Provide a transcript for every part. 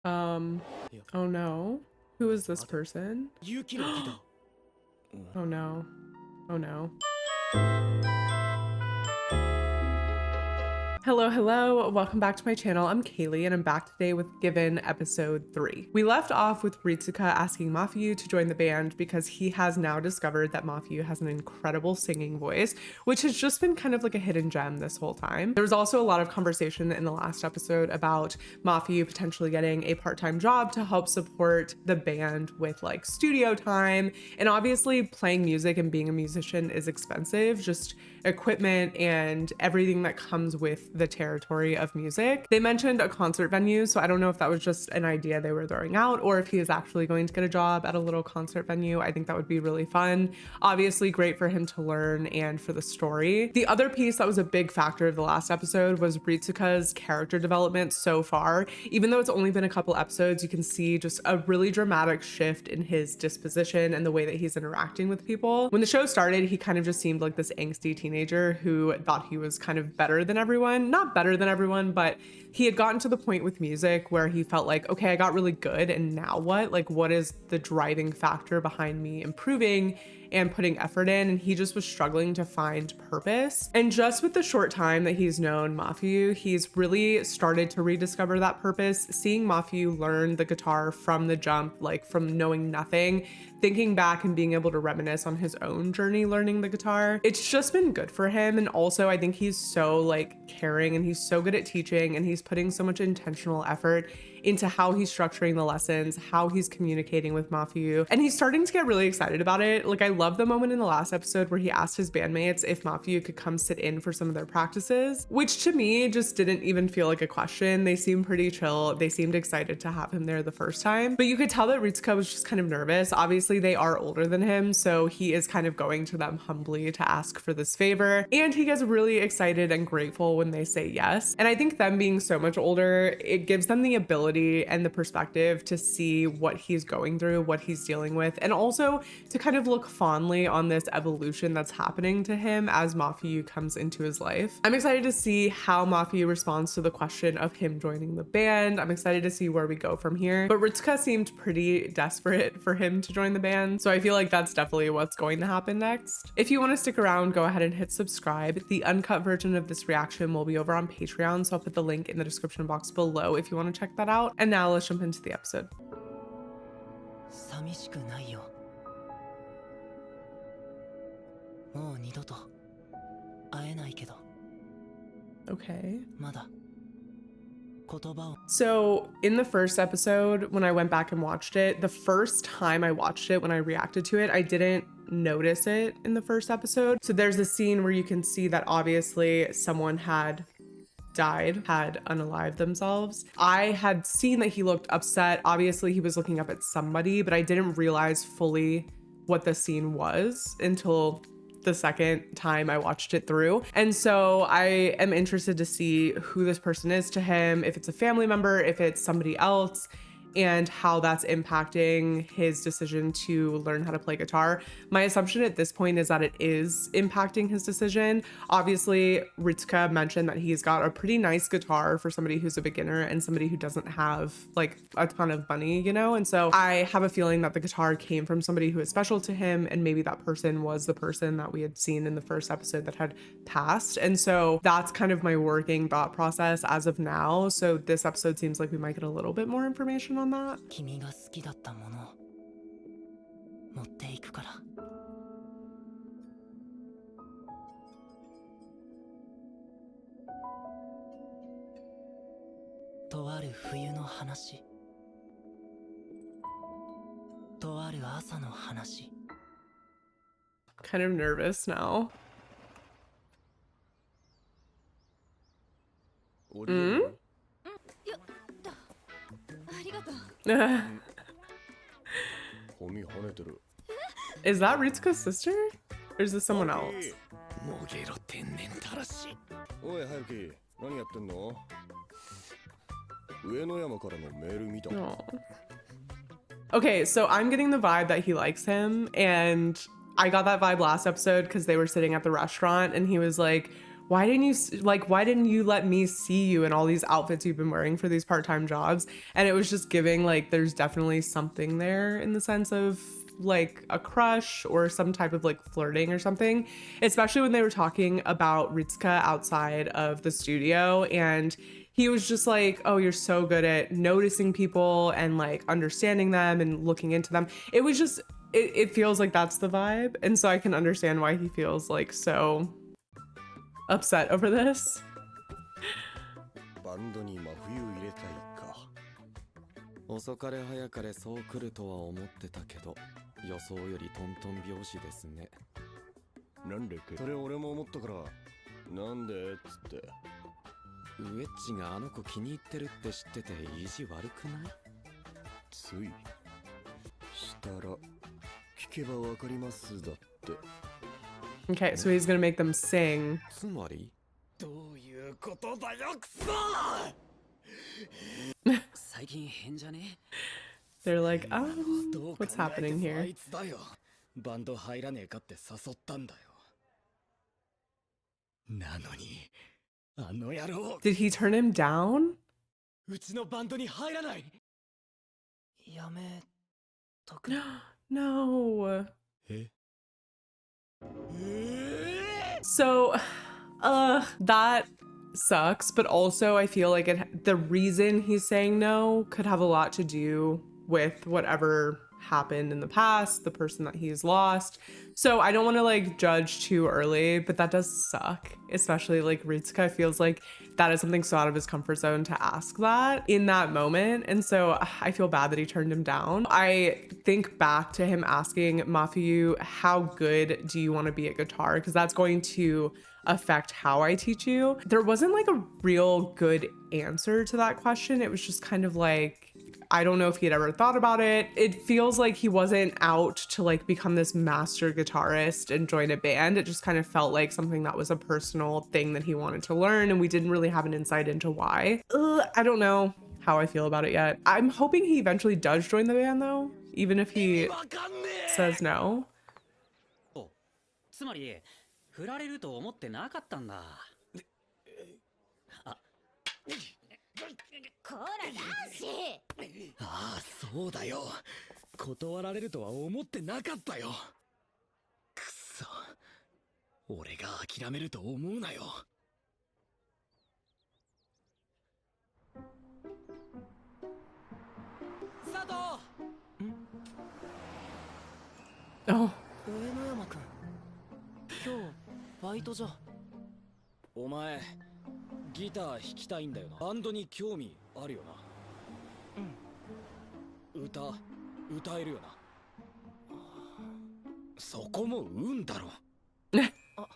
Um, oh no. Who is this person? Oh no. Oh no. Hello, welcome back to my channel. I'm Kaylee and I'm back today with Given episode 3. We left off with Ritsuka asking Mafuyu to join the band because he has now discovered that Mafuyu has an incredible singing voice, which has just been kind of like a hidden gem this whole time. There was also a lot of conversation in the last episode about Mafuyu potentially getting a part-time job to help support the band with like studio time. And obviously playing music and being a musician is expensive, just equipment and everything that comes with the territory of music. They mentioned a concert venue, so I don't know if that was just an idea they were throwing out or if he is actually going to get a job at a little concert venue. I think that would be really fun. Obviously great for him to learn and for the story. The other piece that was a big factor of the last episode was Ritsuka's character development so far. Even though it's only been a couple episodes, you can see just a really dramatic shift in his disposition and the way that he's interacting with people. When the show started, he kind of just seemed like this angsty teenager who thought he was kind of better than everyone. Not better than everyone, but he had gotten to the point with music where he felt like, okay, I got really good, and now what? Like, what is the driving factor behind me improving and putting effort in? And he just was struggling to find purpose. And just with the short time that he's known Mafuyu, he's really started to rediscover that purpose. Seeing Mafuyu learn the guitar from the jump, like from knowing nothing, thinking back and being able to reminisce on his own journey learning the guitar, it's just been good for him. And also I think he's so like caring and he's so good at teaching and he's putting so much intentional effort into how he's structuring the lessons, how he's communicating with Mafuyu, and he's starting to get really excited about it. Like, I love the moment in the last episode where he asked his bandmates if Mafuyu could come sit in for some of their practices, which to me just didn't even feel like a question. They seemed pretty chill. They seemed excited to have him there the first time, but you could tell that Ritsuka was just kind of nervous. Obviously they are older than him, so he is kind of going to them humbly to ask for this favor, and he gets really excited and grateful when they say yes. And I think them being so much older, it gives them the ability and the perspective to see what he's going through, what he's dealing with, and also to kind of look fondly on this evolution that's happening to him as Mafuyu comes into his life. I'm excited to see how Mafuyu responds to the question of him joining the band. I'm excited to see where we go from here, but Ritsuka seemed pretty desperate for him to join the band, so I feel like that's definitely what's going to happen next. If you want to stick around, go ahead and hit subscribe. The uncut version of this reaction will be over on Patreon, so I'll put the link in the description box below if you want to check that out. And now let's jump into the episode. Okay. So in the first episode, when I went back and watched it, the first time I watched it, when I reacted to it, I didn't notice it in the first episode. So there's a scene where you can see that obviously someone had died, had unalived themselves. I had seen that he looked upset. Obviously he was looking up at somebody, but I didn't realize fully what the scene was until the second time I watched it through. And so I am interested to see who this person is to him, if it's a family member, if it's somebody else, and how that's impacting his decision to learn how to play guitar. My assumption at this point is that it is impacting his decision. Obviously, Ritsuka mentioned that he's got a pretty nice guitar for somebody who's a beginner and somebody who doesn't have like a ton of money, you know? And so I have a feeling that the guitar came from somebody who is special to him, and maybe that person was the person that we had seen in the first episode that had passed. And so that's kind of my working thought process as of now. So this episode seems like we might get a little bit more information on that. Kind of nervous now. Is that Ritsuka's sister? Or is this someone else? Oh. Okay, so I'm getting the vibe that he likes him, and I got that vibe last episode because they were sitting at the restaurant and he was like, why didn't you let me see you in all these outfits you've been wearing for these part-time jobs? And it was just giving like there's definitely something there in the sense of like a crush or some type of like flirting or something, especially when they were talking about Ritsuka outside of the studio, and he was just like, oh, you're so good at noticing people and like understanding them and looking into them. It was just it feels like that's the vibe, and so I can understand why he feels like so upset over this. バンドに真冬入れたいか。遅かれ早かれそう来るとは思ってたけど、予想よりトントン拍子ですね。なんでか。それ俺も思ったから。なんでっつって。ウエッジがあの子気に入ってるって知ってて意地悪くない？つい。したら聞けばわかりますだって。Okay, so he's gonna make them sing. つまりどういうことだよクソ最近変じゃね They're like, oh, what's happening here? あいつだよバンド入らねえかって誘ったんだよなのにあの野郎 Did he turn him down? うちのバンドに入らないやめとく No. え So, that sucks, but also I feel like the reason he's saying no could have a lot to do with whatever happened in the past, the person that he's lost. So I don't want to like judge too early, but that does suck, especially like Ritsuka feels like that is something so out of his comfort zone to ask that in that moment. And so I feel bad that he turned him down. I think back to him asking Mafuyu, how good do you want to be at guitar? Because that's going to affect how I teach you. There wasn't like a real good answer to that question. It was just kind of like, I don't know if he had ever thought about it. It feels like he wasn't out to like become this master guitarist and join a band. It just kind of felt like something that was a personal thing that he wanted to learn, and we didn't really have an insight into why. I don't know how I feel about it yet. I'm hoping he eventually does join the band though, even if he says no. つまり振られると思ってなかったんだ。こら男子ああそうだよ断られるとは思ってなかったよくそ俺が諦めると思うなよ Oh. 上野山くん今日バイトじゃお前ギター弾きたいんだよなバンドに興味あるよなうん歌えるよなそこも運だろあ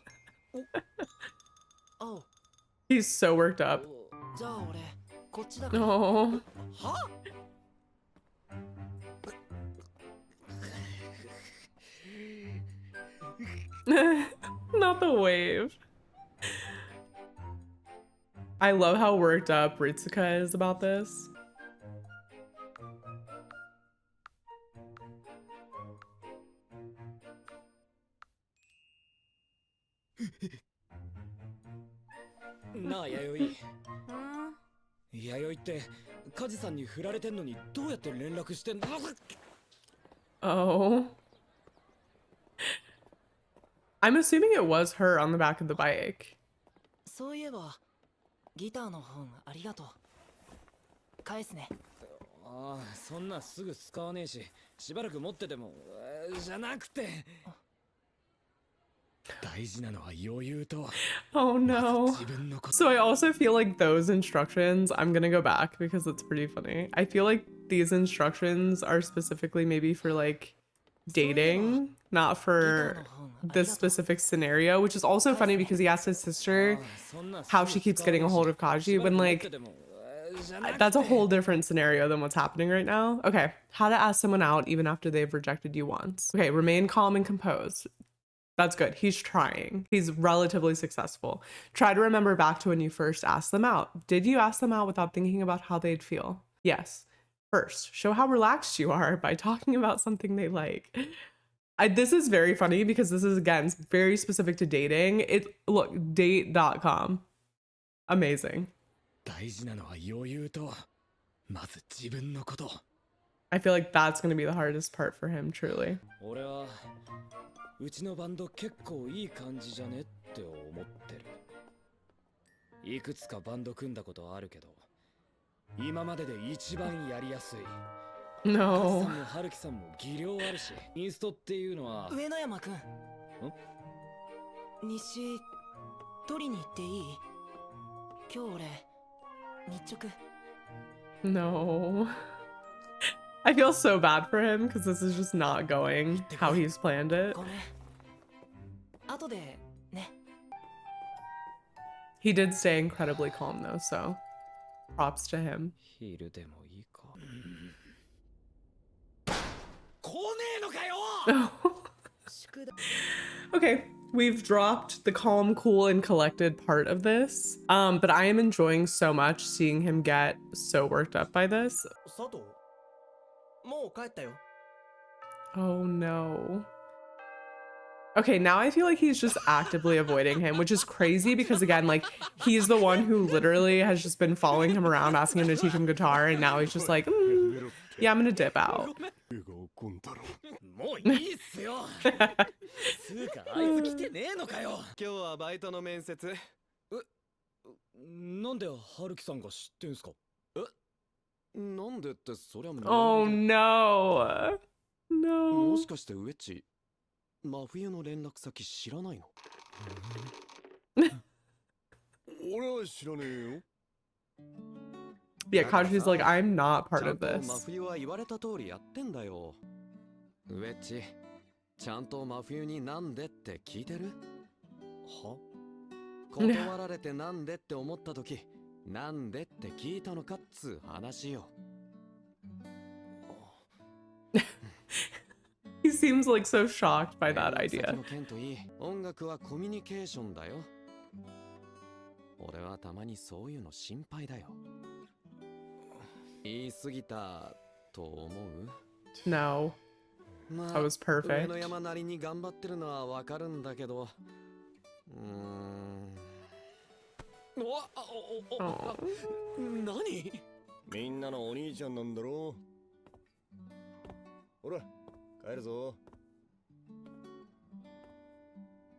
He's so worked up. じゃあ俺こっちだから Oh. はNot the wave. I love how worked up Ritsuka is about this.なあ弥生弥生って梶さんに振られてんのにどうやって連絡してんの Oh. I'm assuming it was her on the back of the bike. そういえばギターの本ありがとう返すねああそんなすぐ使わねえししばらく持っててもじゃなくて大事なのは余裕と Oh no. 自分のこと So I also feel like those instructions, I'm gonna go back because it's pretty funny. I feel like these instructions are specifically maybe for like dating, not for this specific scenario, which is also funny because he asked his sister how she keeps getting a hold of Kaji when like that's a whole different scenario than what's happening right now. Okay, how to ask someone out even after they've rejected you once. Okay, remain calm and composed. That's good. He's trying. He's relatively successful. Try to remember back to when you first asked them out. Did you ask them out without thinking about how they'd feel? Yes. First, show how relaxed you are by talking about something they like. This is very funny because this is again very specific to dating. Look, date.com. Amazing. 大事なのは余裕とまず自分のこと。 I feel like that's going to be the hardest part for him, truly. 俺はうちのバンド結構いい感じじゃねって思ってる。いくつかバンド組んだことあるけど、今までで一番やりやすい。 No. さんも春樹さんも技量あるし、インストっていうのは上野山くん。日誌取りに行っていい？今日俺日直。 No. I feel so bad for him because this is just not going how he's planned it. ごめん。後でね。 He did stay incredibly calm though, so props to him. 昼でもいいか。来ねえのかよ。 Okay, we've dropped the calm, cool, and collected part of this. But I am enjoying so much seeing him get so worked up by this. 佐藤もう帰ったよ。 Oh no. Okay, now I feel like he's just actively avoiding him, which is crazy because again, like he's the one who literally has just been following him around, asking him to teach him guitar, and now he's just like, yeah, I'm gonna dip out. もういいっすよ。つうかあいつ来てねえのかよ。今日はバイトの面接。なんで春樹さんが知ってんすか。なんでってそりゃ Oh no. も No. しかしてウエッチ、真冬の連絡先知らないの？俺は知らねえよ。 Yeah, Kaji's like, I'm not part of ちゃんと this. 真冬は言われた通りやってんだよ。ウエッチ、ちゃんと真冬になんでって聞いてる？は？断られてなんでって思った時、なんでって聞いたのかっつう話よ。He seems like so shocked by that idea. の件といい、音楽はコミュニケーションだよ。俺はたまにそういうの心配だよ。言い過ぎたと思う？ No. ま That was 上 perfect. 野山なりに頑張ってるのはわかるんだけど、Oh. 何？みんなのお兄ちゃんなんだろう。ほら、帰るぞ。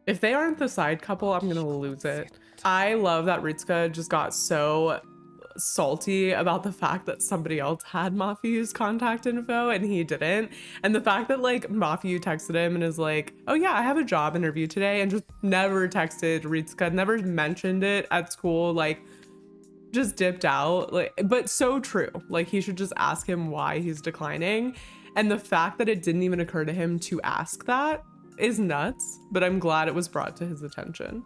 If they aren't the side couple, I'm gonna lose it. I love that Ritsuka just got so salty about the fact that somebody else had Mafuyu's contact info and he didn't. And the fact that like Mafuyu texted him and is like, oh yeah, I have a job interview today, and just never texted Ritsuka, never mentioned it at school, like just dipped out. Like, but so true. Like he should just ask him why he's declining. And the fact that it didn't even occur to him to ask that is nuts, but I'm glad it was brought to his attention.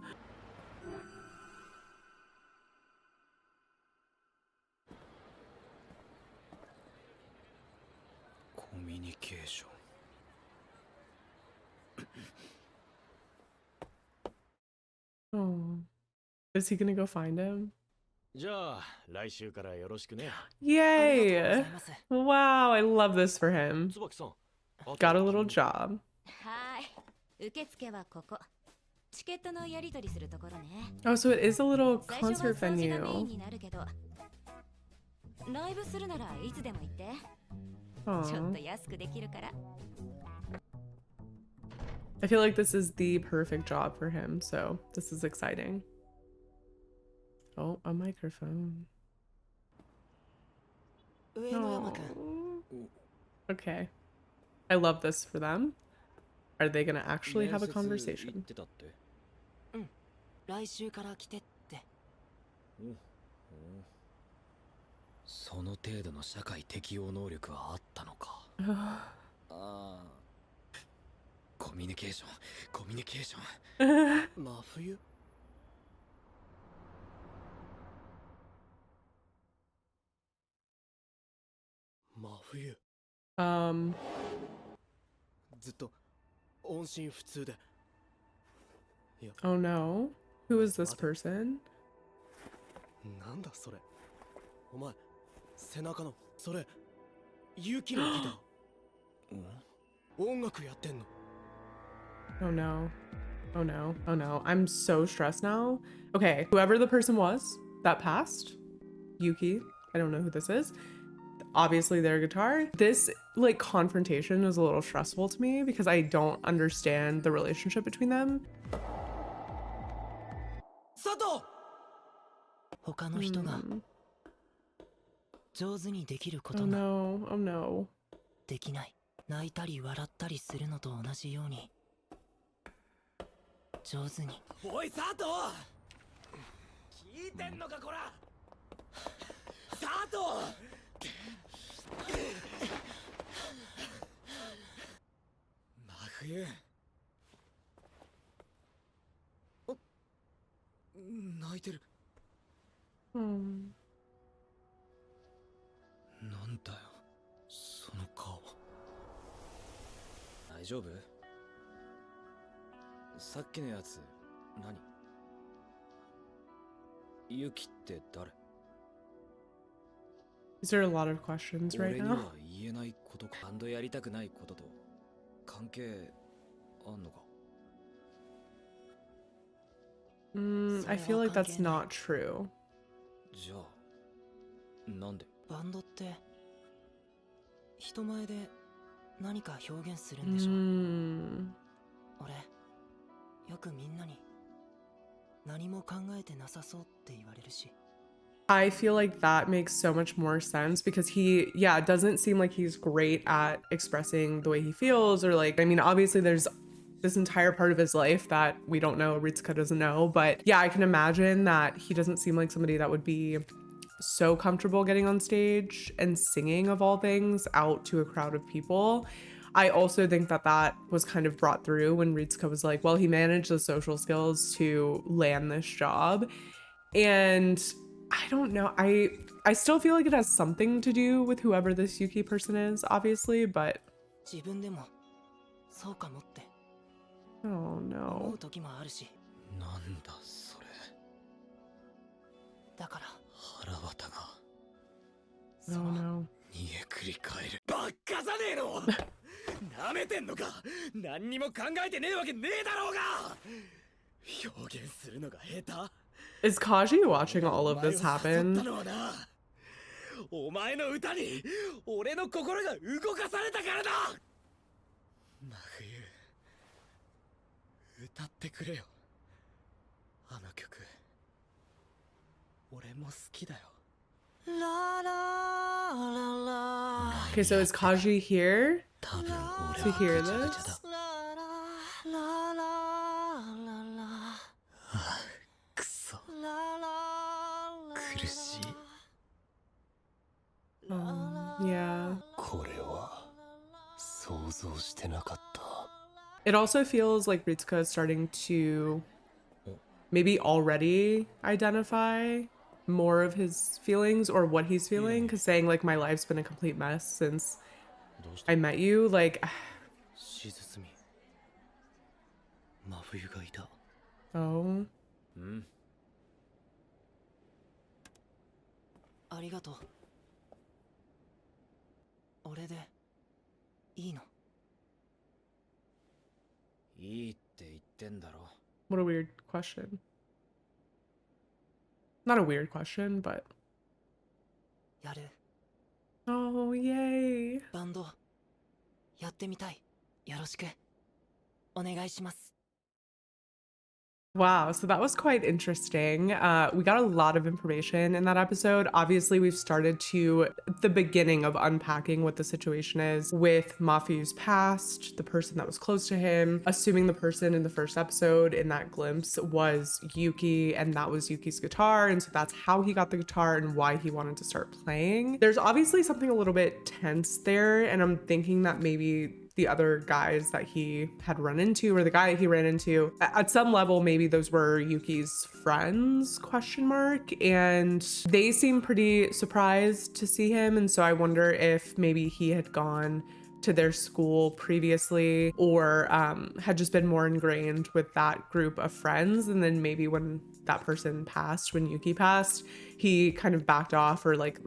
コミュニケーション。 Oh. Is he gonna go find him? じゃあ来週からよろしくね。 Yay! Wow, I love this for him. 椿さん。 Got a little job. はーい。受付はここ。チケットのやり取りするところね。 Oh, so it is a little 最初は concert 掃除がメイン venue. になるけど、ライブするならいつでも行って。ちょ Aw. っと安くできるから。I feel like this is the perfect job for him, so this is exciting. Oh, a microphone. 上野山くん。 Aw. Okay. I love this for them. Are they gonna actually have a 面接行 conversation? ってたって。来週から来てって。その程度の社会適応能力はあったのか。ああ。コミュニケーション、コミュニケーション。真冬？真冬。ずっと音信不通で。 Oh no. Who is this person? なんだそれ。お前、背中のそれ、ユキのギター。音楽やってんの。Oh no. Oh no. Oh no. I'm so stressed now. Okay, whoever the person was that passed, Yuki, I don't know who this is. Obviously their guitar. This like confrontation is a little stressful to me because I don't understand the relationship between them. 佐藤他の人が Hmm. 上手にできるこ Oh とが no. Oh no. できない。泣いたり笑ったりするのと同じように上手に。おい佐藤、聞いてんのかこら。佐藤、真冬。泣いてる。 Hmm. なんだよその顔。大丈夫？さっきのやつ何？ユキって誰？ Is there a lot of questions right 俺に now? は言えないことか。バンドやりたくないことと関係あんのか？ I feel like that's not true. じゃあなんで？バンドって人前で何か表現するんでしょ。 俺よくみんなに何も考えてなさそうって言われるし。 I feel like that makes so much more sense because he, yeah, it doesn't seem like he's great at expressing the way he feels or like, I mean, obviously there's this entire part of his life that we don't know, Ritsuka doesn't know, but yeah, I can imagine that he doesn't seem like somebody that would be so comfortable getting on stage and singing of all things out to a crowd of people. I also think that that was kind of brought through when Ritsuka was like, well, he managed the social skills to land this job. And I don't know. I still feel like it has something to do with whoever this Yuki person is, obviously, but 自分でもそうかもって oh 思 no. う時もあるし。なんだそれ。だから腹渡が Oh no. 煮えくり返る。バッカじゃねえの。なめてんのか。何にも考えてねえわけねえだろうが。表現するのが下手。 Is Kaji watching all of this happen? お前の歌に俺の心が動かされたからだ。真冬、歌ってくれよ。あの曲、俺も好きだよ。 Okay, so is Kaji here 多分 to hear this? くそ苦しい。 Yeah. これは想像してなかった。 It also feels like Ritsuka is starting to maybe already identify more of his feelings or what he's feeling, because saying like my life's been a complete mess since I met you, like しずすみ、真冬がいた。 oh ありがとう。俺でいいの？いいって言ってんだろ。 what a weird question. Not a weird question, but やる。 oh yay. バンドやってみたい。よろしくお願いします。 Wow, so that was quite interesting. We got a lot of information in that episode. Obviously, we've started to the beginning of unpacking what the situation is with Mafuyu's past, the person that was close to him, assuming the person in the first episode in that glimpse was Yuki, and that was Yuki's guitar. And so that's how he got the guitar and why he wanted to start playing. There's obviously something a little bit tense there, and I'm thinking that maybe the other guys that he had run into or the guy he ran into at some level, maybe those were Yuki's friends, ? And they seem pretty surprised to see him. And so I wonder if maybe he had gone to their school previously or had just been more ingrained with that group of friends. And then maybe when that person passed, when Yuki passed, he kind of backed off, or like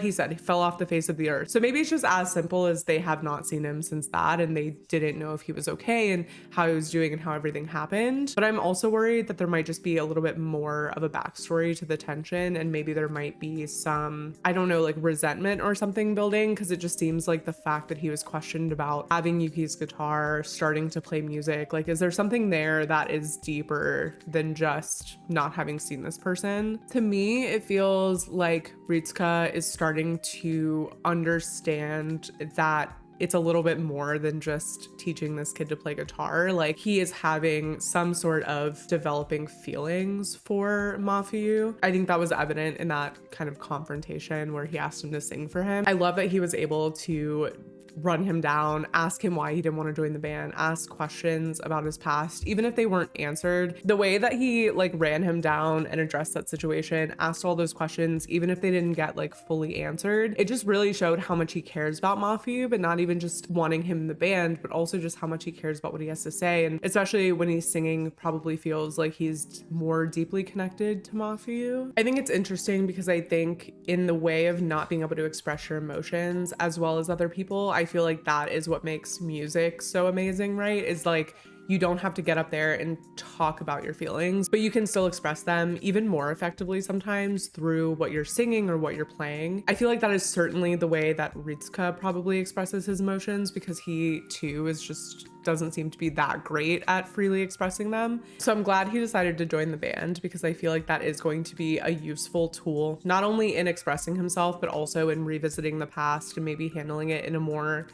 he said, he fell off the face of the earth. So maybe it's just as simple as they have not seen him since that, and they didn't know if he was okay and how he was doing and how everything happened. But I'm also worried that there might just be a little bit more of a backstory to the tension, and maybe there might be some, I don't know, like resentment or something building, because it just seems like the fact that he was questioned about having Yuki's guitar, starting to play music, like is there something there that is deeper than just not having seen this person? To me, it feels like Ritsuka is starting to understand that it's a little bit more than just teaching this kid to play guitar. Like he is having some sort of developing feelings for Mafuyu. I think that was evident in that kind of confrontation where he asked him to sing for him. I love that he was able to run him down, ask him why he didn't want to join the band, ask questions about his past, even if they weren't answered. The way that he like ran him down and addressed that situation, asked all those questions, even if they didn't get like fully answered, it just really showed how much he cares about Mafuyu, but not even just wanting him in the band, but also just how much he cares about what he has to say. And especially when he's singing, probably feels like he's more deeply connected to Mafuyu. I think it's interesting because I think in the way of not being able to express your emotions as well as other people, I feel like that is what makes music so amazing, right? Is like you don't have to get up there and talk about your feelings, but you can still express them even more effectively sometimes through what you're singing or what you're playing. I feel like that is certainly the way that Ritsuka probably expresses his emotions, because he too is just doesn't seem to be that great at freely expressing them. So I'm glad he decided to join the band, because I feel like that is going to be a useful tool, not only in expressing himself, but also in revisiting the past and maybe handling it in a more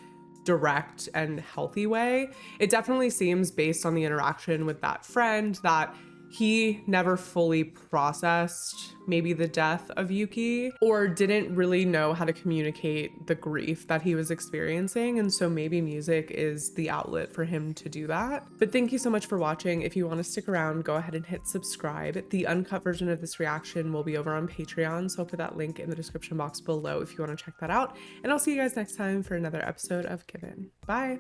direct and healthy way. It definitely seems, based on the interaction with that friend, that he never fully processed maybe the death of Yuki, or didn't really know how to communicate the grief that he was experiencing. And so maybe music is the outlet for him to do that. But thank you so much for watching. If you want to stick around, go ahead and hit subscribe. The uncut version of this reaction will be over on Patreon, so I'll put that link in the description box below if you want to check that out. And I'll see you guys next time for another episode of Given. Bye.